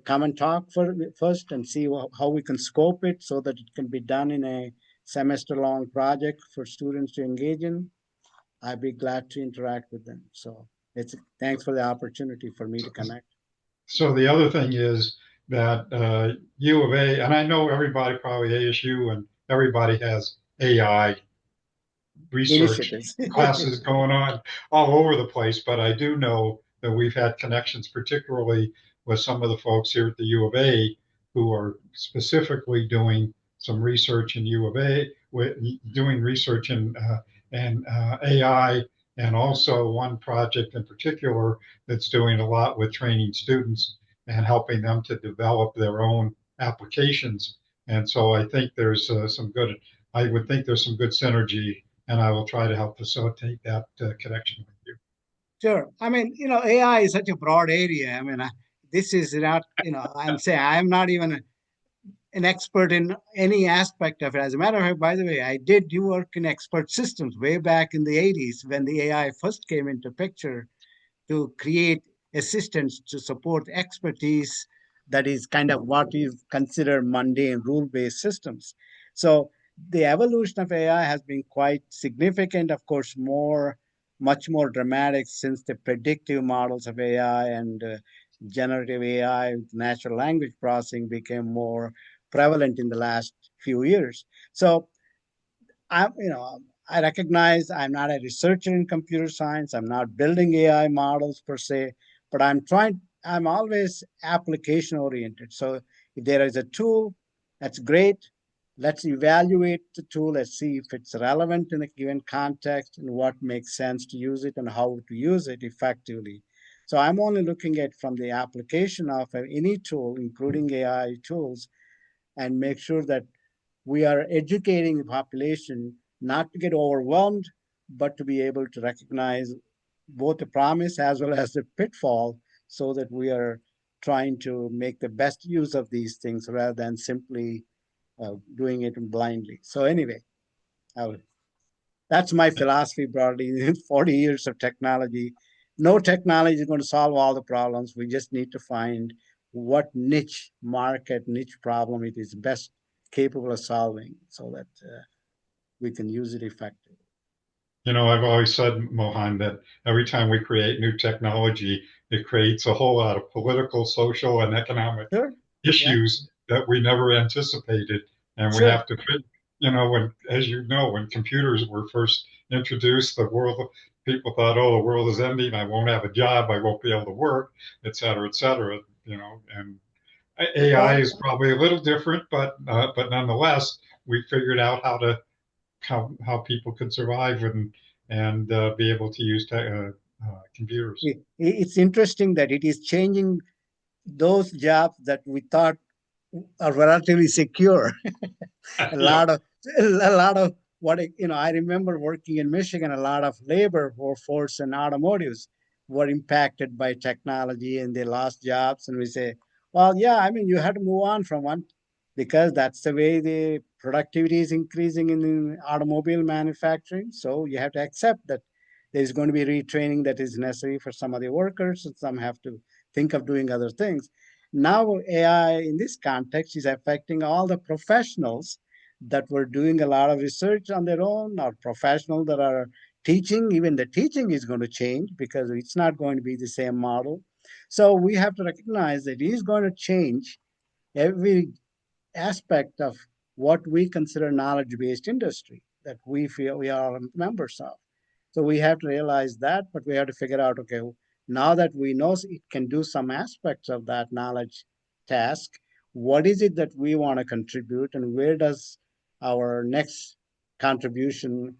come and talk first and see how we can scope it so that it can be done in a semester-long project for students to engage in?" I'd be glad to interact with them. So it's thanks for the opportunity for me to you. connect. So the other thing is that U of A, and I know everybody probably ASU and everybody has AI research initiatives. classes going on all over the place, but I do know that we've had connections, particularly with some of the folks here at the U of A who are specifically doing some research in U of A, with, doing research in AI, and also one project in particular that's doing a lot with training students and helping them to develop their own applications. And so I think there's some good, I would think there's some good synergy, and I will try to help facilitate that connection with you. Sure. I mean, AI is such a broad area. I mean, this is not, I'm saying I'm not even an expert in any aspect of it. As a matter of fact, by the way, I did do work in expert systems way back in the 80s when the AI first came into picture to create assistance to support expertise that is kind of what you consider mundane rule-based systems. So the evolution of AI has been quite significant, of course, much more dramatic since the predictive models of AI and generative AI, natural language processing became more prevalent in the last few years. So I recognize I'm not a researcher in computer science. I'm not building AI models per se, but I'm always application oriented. So if there is a tool, that's great. Let's evaluate the tool. Let's see if it's relevant in a given context and what makes sense to use it and how to use it effectively. So I'm only looking at from the application of any tool, including AI tools, and make sure that we are educating the population not to get overwhelmed, but to be able to recognize both the promise as well as the pitfall so that we are trying to make the best use of these things rather than simply doing it blindly. So anyway, that's my philosophy broadly. In 40 years of technology, no technology is going to solve all the problems. We just need to find what niche market, niche problem it is best capable of solving so that we can use it effectively. You know, I've always said, Mohan, that every time we create new technology, it creates a whole lot of political, social, and economic Sure. Yeah. issues that we never anticipated. And we Sure. have to fit, you know, as you know, when computers were first introduced, the world, people thought, oh, the world is ending. I won't have a job. I won't be able to work, et cetera, you know, and AI Well, is probably a little different, but nonetheless, we figured out how people could survive and be able to use computers. it's interesting that it is changing those jobs that we thought are relatively secure. a Yeah, lot of a lot of what I remember working in Michigan, a lot of labor workforce and automotives were impacted by technology and they lost jobs. And we say, well, yeah, I mean, you had to move on from one because that's the way the productivity is increasing in the automobile manufacturing. So you have to accept that there's going to be retraining that is necessary for some of the workers, and some have to think of doing other things. Now, AI in this context is affecting all the professionals that were doing a lot of research on their own, or professionals that are teaching. Even the teaching is going to change because it's not going to be the same model. So we have to recognize that it is going to change every aspect of what we consider knowledge-based industry that we feel we are members of. So we have to realize that, but we have to figure out, okay, now that we know it can do some aspects of that knowledge task, what is it that we want to contribute and where does our next contribution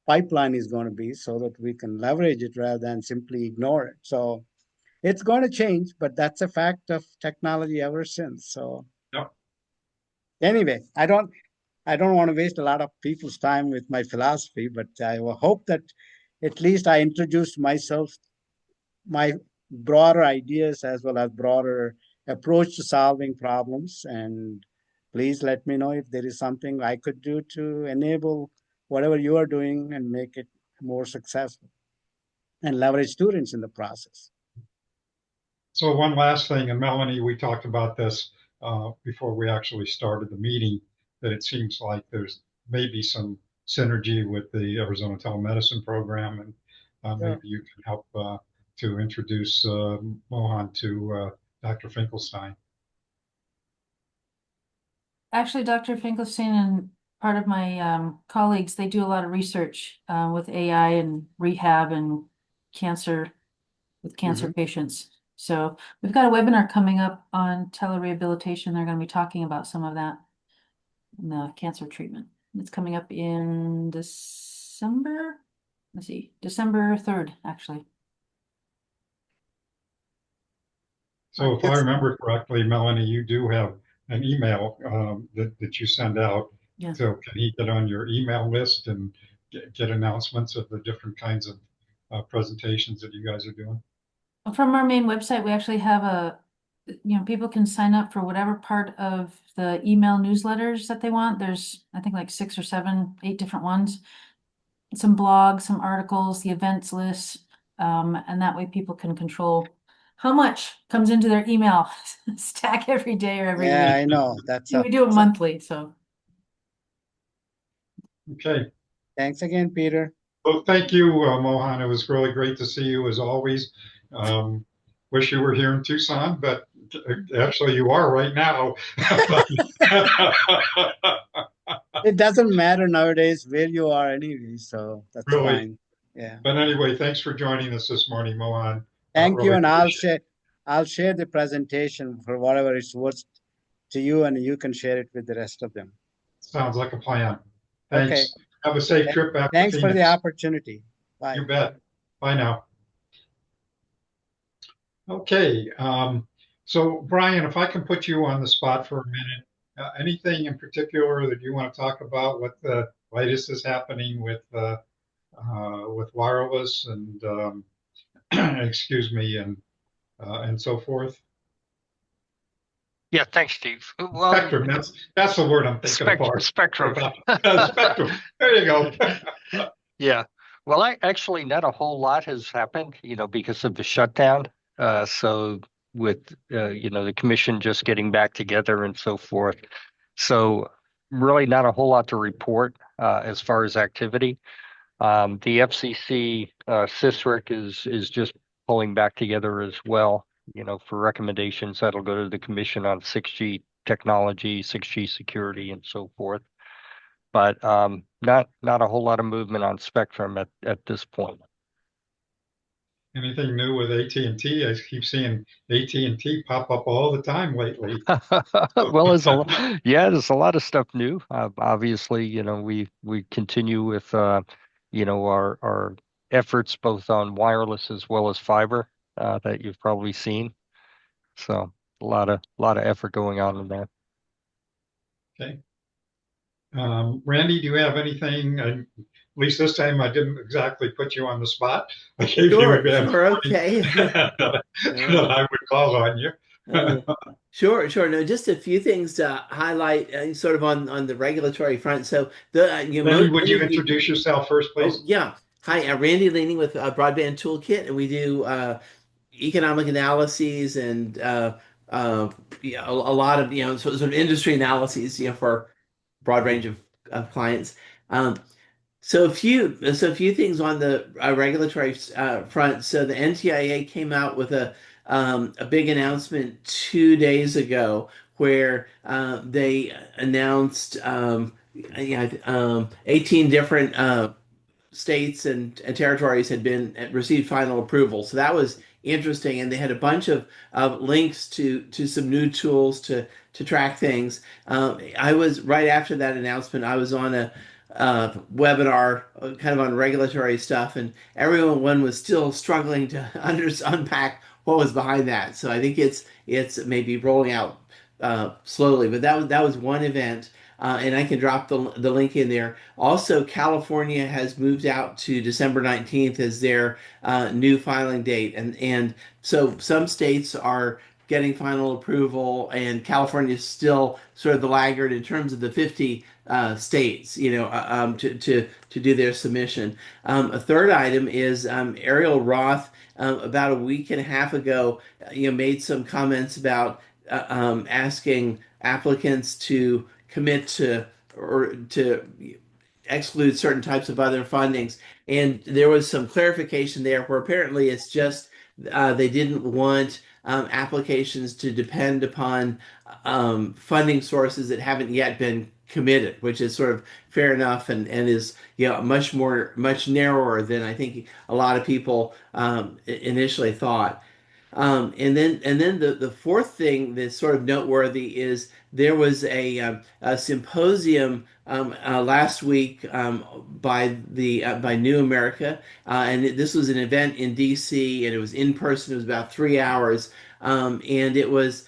pipeline is going to be so that we can leverage it rather than simply ignore it. So it's going to change, but that's a fact of technology ever since. So yeah. anyway, I don't want to waste a lot of people's time with my philosophy, but I hope that at least I introduced myself, my broader ideas as well as broader approach to solving problems. And please let me know if there is something I could do to enable whatever you are doing and make it more successful and leverage students in the process. So one last thing, and Melanie, we talked about this before we actually started the meeting, that it seems like there's maybe some synergy with the Arizona telemedicine program, and Sure. maybe you can help to introduce Mohan to Dr. Finkelstein. Actually, Dr. Finkelstein and part of my colleagues, they do a lot of research with AI and rehab and cancer with cancer patients. So we've got a webinar coming up on telerehabilitation. They're going to be talking about some of that in the cancer treatment. It's coming up in December. Let's see, December 3rd, actually. So if I remember correctly, Melanie, you do have an email that you send out. Yeah. So can he get on your email list and get announcements of the different kinds of presentations that you guys are doing? From our main website, we actually have people can sign up for whatever part of the email newsletters that they want. There's, I think, like 6 or 7, 8 different ones. Some blogs, some articles, the events list, and that way people can control how much comes into their email stack every day or every Yeah, week. I know. That's We do it monthly, so. Okay. Thanks again, Peter. Well, thank you, Mohan. It was really great to see you as always. Wish you were here in Tucson, but actually you are right now. It doesn't matter nowadays where you are anyway, so that's Really? fine. Yeah. But anyway, thanks for joining us this morning, Mohan. Thank you, Really and appreciate it. I'll share the presentation for whatever it's worth to you, and you can share it with the rest of them. Sounds like a plan. Okay. Thanks. Have a safe trip back to Thanks for the Phoenix. opportunity. Bye. You bet. Bye now. Okay. So Brian, if I can put you on the spot for a minute, anything in particular that you want to talk about, what the latest is happening with wireless and excuse me, and so forth? Yeah, thanks, Steve. Well, Spectrum, that's the word I'm thinking of. Spectrum. Spectrum. There you go. Yeah. Well, actually not a whole lot has happened, because of the shutdown. So with the commission just getting back together and so forth. So really not a whole lot to report as far as activity. The FCC CISRIC is just pulling back together as well, for recommendations that'll go to the commission on 6G technology, 6G security, and so forth. But not a whole lot of movement on spectrum at this point. Anything new with AT&T? I keep seeing AT&T pop up all the time lately. Well, there's a lot of stuff new. Obviously, we continue with our efforts both on wireless as well as fiber that you've probably seen. So a lot of effort going on in that. Okay. Randy, do you have anything? At least this time I didn't exactly put you on the spot. I gave you a bit okay. that I would call on you. Sure. No, just a few things to highlight, sort of on the regulatory front. So Randy, would you introduce yourself first, please? Oh, yeah. Hi, Randy Leaning with Broadband Toolkit, and we do economic analyses and a lot of sort of industry analyses for a broad range of clients. So a few things on the regulatory front. So the NTIA came out with a big announcement 2 days ago where they announced 18 different states and territories had received final approval. So that was interesting, and they had a bunch of links to some new tools to track things. I was right after that announcement. I was on a webinar, kind of on regulatory stuff, and everyone was still struggling to unpack what was behind that. So I think it's maybe rolling out slowly, but that was one event. And I can drop the link in there. Also, California has moved out to December 19th as their new filing date. And so some states are getting final approval, and California is still sort of the laggard in terms of the 50 states, to do their submission. A third item is Ariel Roth, about a week and a half ago, made some comments about asking applicants to commit to or to exclude certain types of other fundings. And there was some clarification there where apparently it's just they didn't want applications to depend upon funding sources that haven't yet been committed, which is sort of fair enough and is much narrower than I think a lot of people initially thought. And then the fourth thing that's sort of noteworthy is there was a symposium last week by New America, and this was an event in DC, and it was in person. It was about 3 hours, and it was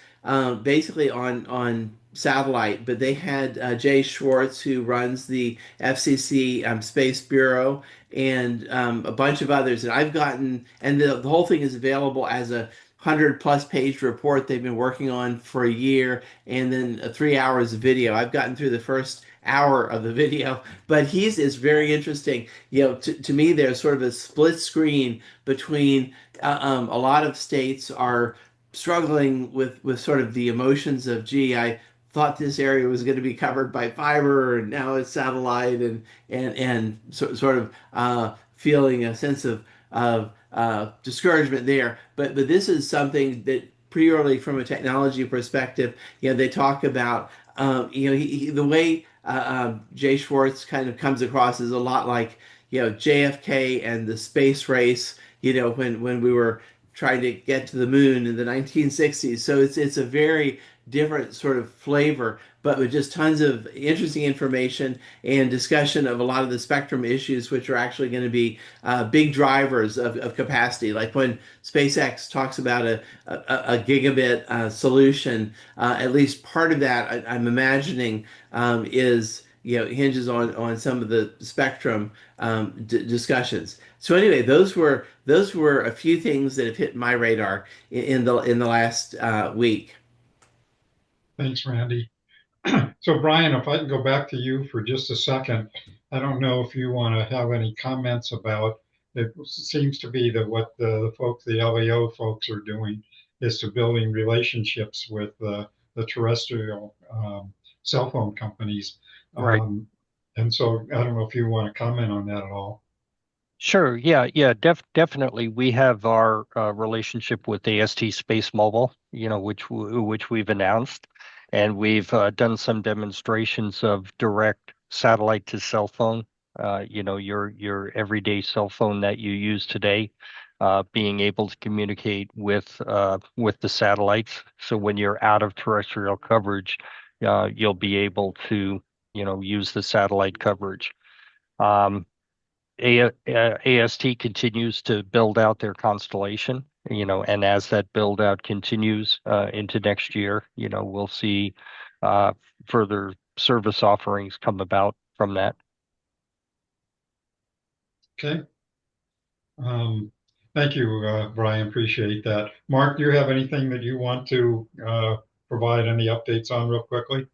basically on satellite. But they had Jay Schwartz, who runs the FCC Space Bureau, and a bunch of others. And I've gotten, and the whole thing is available as a 100+ page report they've been working on for a year, and then 3 hours of video. I've gotten through the first hour of the video, but he's is very interesting. To me, there's sort of a split screen between a lot of states are struggling with sort of the emotions of, gee, I thought this area was going to be covered by fiber, and now it's satellite, and sort of feeling a sense of discouragement there. But this is something that purely from a technology perspective, they talk about. The way Jay Schwartz kind of comes across is a lot like JFK and the space race. When we were trying to get to the moon in the 1960s. So it's a very different sort of flavor, but with just tons of interesting information and discussion of a lot of the spectrum issues, which are actually going to be big drivers of capacity. Like when SpaceX talks about a gigabit solution, at least part of that I'm imagining is hinges on some of the spectrum discussions. So anyway, those were a few things that have hit my radar in the last week. Thanks, Randy. So, Brian, if I can go back to you for just a second, I don't know if you want to have any comments about it. Seems to be that what the folks, the LEO folks, are doing is to building relationships with the terrestrial cell phone companies. Right. And so I don't know if you want to comment on that at all. Sure. Yeah. Definitely. We have our relationship with AST Space Mobile, which we've announced, and we've done some demonstrations of direct satellite to cell phone. Your everyday cell phone that you use today, being able to communicate with the satellites. So when you're out of terrestrial coverage, you'll be able to use the satellite coverage. AST continues to build out their constellation, and as that build out continues into next year, we'll see uh, further service offerings come about from that. Okay. Thank you, Brian. Appreciate that. Mark, do you have anything that you want to provide any updates on real quickly?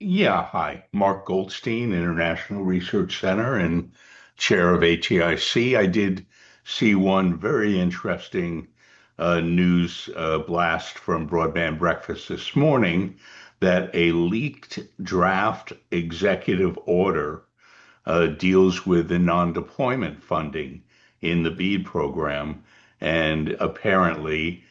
Yeah, hi. Mark Goldstein, International Research Center and chair of ATIC. I did see one very interesting news blast from Broadband Breakfast this morning that a leaked draft executive order deals with the non-deployment funding in the BEAD program and apparently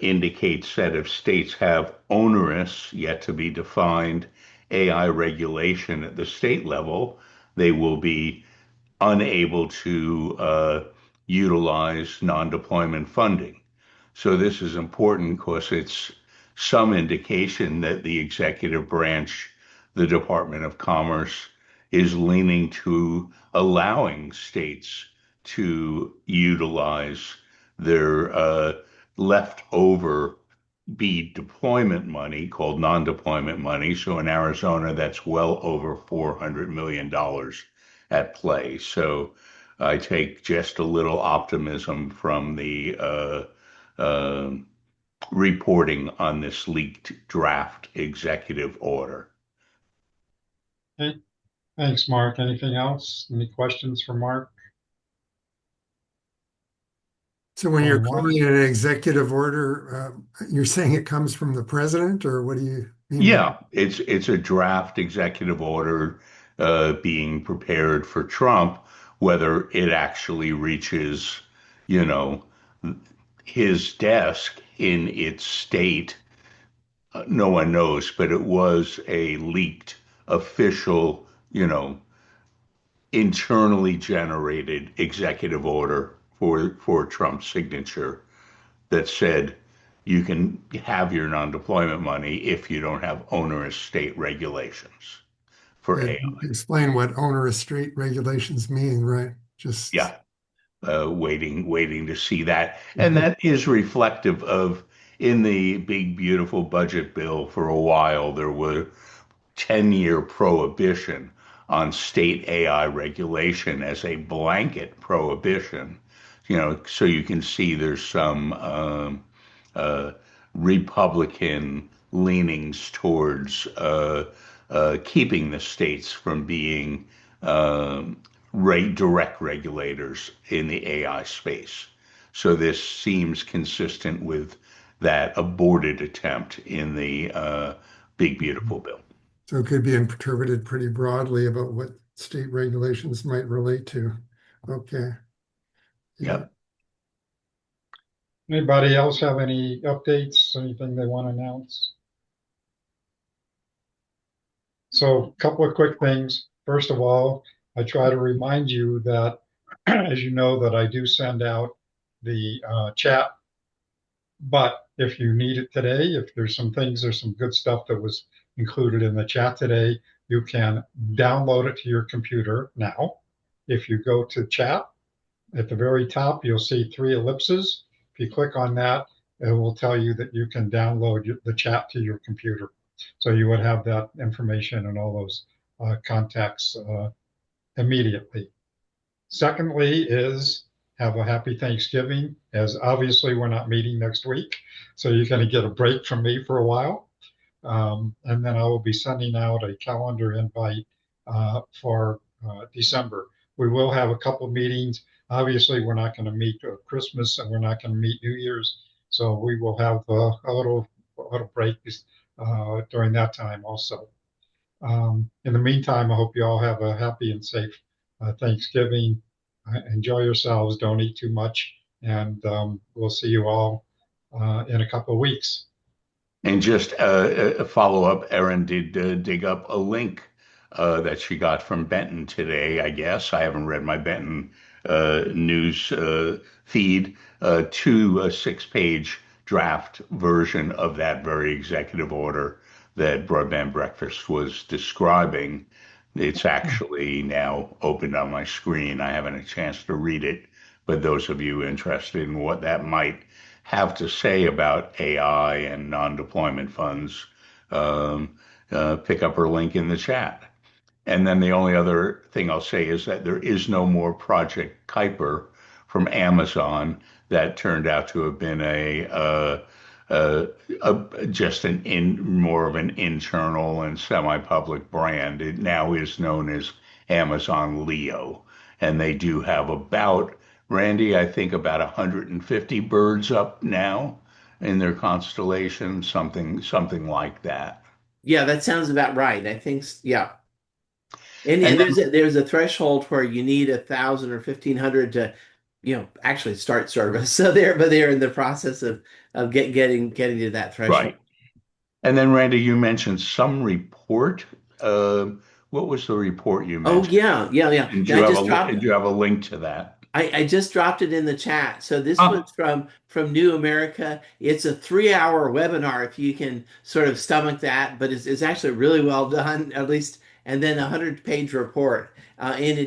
indicates that if states have onerous, yet to be defined AI regulation at the state level, they will be unable to utilize non-deployment funding. So this is important because it's some indication that the executive branch, the Department of Commerce, is leaning to allowing states to utilize their leftover BEAD deployment money called non-deployment money. So in Arizona, that's well over $400 million at play. So I take just a little optimism from the uh, reporting on this leaked draft executive order. Okay. Thanks, Mark. Anything else? Any questions for Mark? So when you're Mark? calling it an executive order, you're saying it comes from the president, or what do you mean? Yeah, it's a draft executive order being prepared for Trump. Whether it actually reaches, you know, his desk in its state no one knows, but it was a leaked official, internally generated executive order for Trump's signature that said you can have your non-deployment money if you don't have onerous state regulations for Okay, AI. explain what onerous state regulations mean, right? Just Yeah, waiting to see that. And that is reflective of in the big, beautiful budget bill for a while, there were 10-year prohibition on state AI regulation as a blanket prohibition. So you can see there's some uh, Republican leanings towards keeping the states from being direct regulators in the AI space. So this seems consistent with that aborted attempt in the Big Beautiful Bill. so it could be interpreted pretty broadly about what state regulations might relate to. Okay. Yeah. Yep. Anybody else have any updates, anything they want to announce? So a couple of quick things. First of all, I try to remind you that, as you know, that I do send out the chat, but if you need it today, if there's some good stuff that was included in the chat today, you can download it to your computer now. If you go to chat, at the very top, you'll see three ellipses. If you click on that, it will tell you that you can download the chat to your computer. So you would have that information and all those contacts immediately. Secondly is have a happy Thanksgiving, as obviously we're not meeting next week. So you're going to get a break from me for a while. And then I will be sending out a calendar invite for December. We will have a couple of meetings. Obviously, we're not going to meet Christmas and we're not going to meet New Year's. So we will have a little break during that time also. In the meantime, I hope you all have a happy and safe Thanksgiving. Enjoy yourselves. Don't eat too much. And we'll see you all in a couple of weeks. And just a follow up, Erin did dig up a link that she got from Benton today, I guess. I haven't read my Benton news feed to a 6-page draft version of that very executive order that Broadband Breakfast was describing. It's actually now opened on my screen. I haven't had a chance to read it, but those of you interested in what that might have to say about AI and non-deployment funds, pick up her link in the chat. And then the only other thing I'll say is that there is no more Project Kuiper from Amazon. That turned out to have been just more of an internal and semi-public brand. It now is known as Amazon Leo, and they do have about, Randy, I think about 150 birds up now in their constellation, something like that. Yeah, that sounds about right. I think, yeah. And And there's a threshold where you need 1,000 or 1,500 to, actually start service. So they're in the process of getting to that threshold. right. And then Randy, you mentioned some report. What was the report you Oh mentioned? yeah. Did I just did you have a link to that? I just dropped it in the chat. So this Oh, was from New America. It's a 3-hour webinar if you can sort of stomach that, but it's actually really well done, at least, and then a 100-page report. And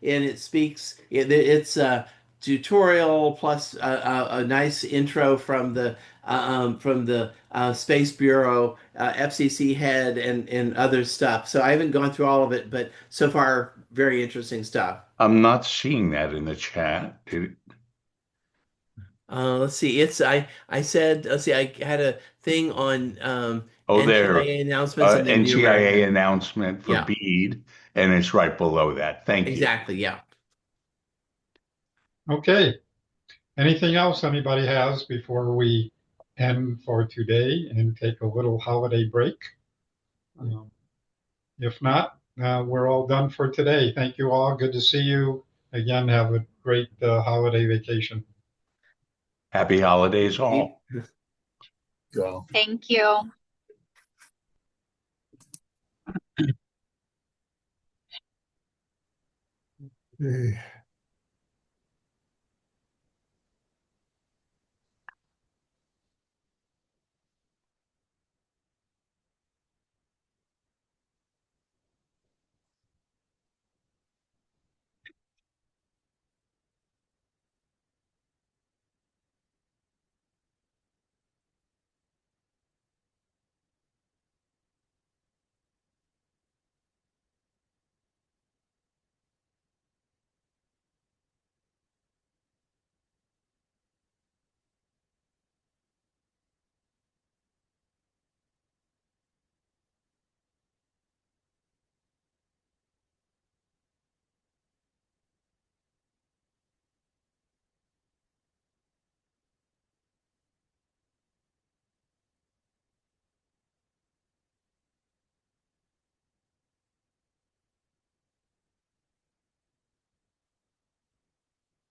it speaks. It's a tutorial plus a nice intro from the Space Bureau, FCC head, and other stuff. So I haven't gone through all of it, but so far, very interesting stuff. I'm not seeing that in the chat. Let's see. I said, let's see. I had a thing on Oh, there. NTIA announcements and then New NTIA America. announcement for Yeah, BEAD, and it's right below that. Thank you. exactly. Yeah. Okay. Anything else anybody has before we end for today and take a little holiday break? Um, if not, we're all done for today. Thank you all. Good to see you. Again, have a great holiday vacation. Happy holidays all. Go. Thank you. Okay.